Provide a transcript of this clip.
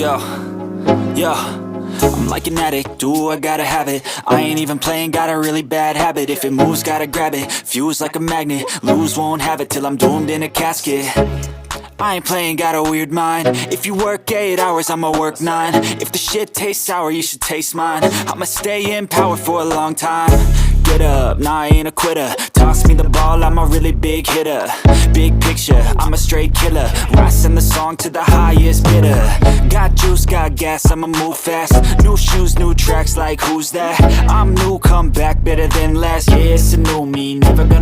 Yo, yo, I'm like an addict, do I gotta have it. I ain't even playing, got a really bad habit. If it moves, gotta grab it, fuse like a magnet. Lose, won't have it till I'm doomed in a casket. I ain't playing, got a weird mind. If you work 8 hours, I'ma work 9. If the shit tastes sour, you should taste mine. I'ma stay in power for a long time. Get up, nah I ain't a quitter. Toss me the ball, I'm a really big hitter. Big picture, I'm a straight killer. Rising the song to the highest bidder. Got juice, got gas, I'ma move fast. New shoes, new tracks, like who's that? I'm new, come back, better than last. Yeah, it's a new me, never gonna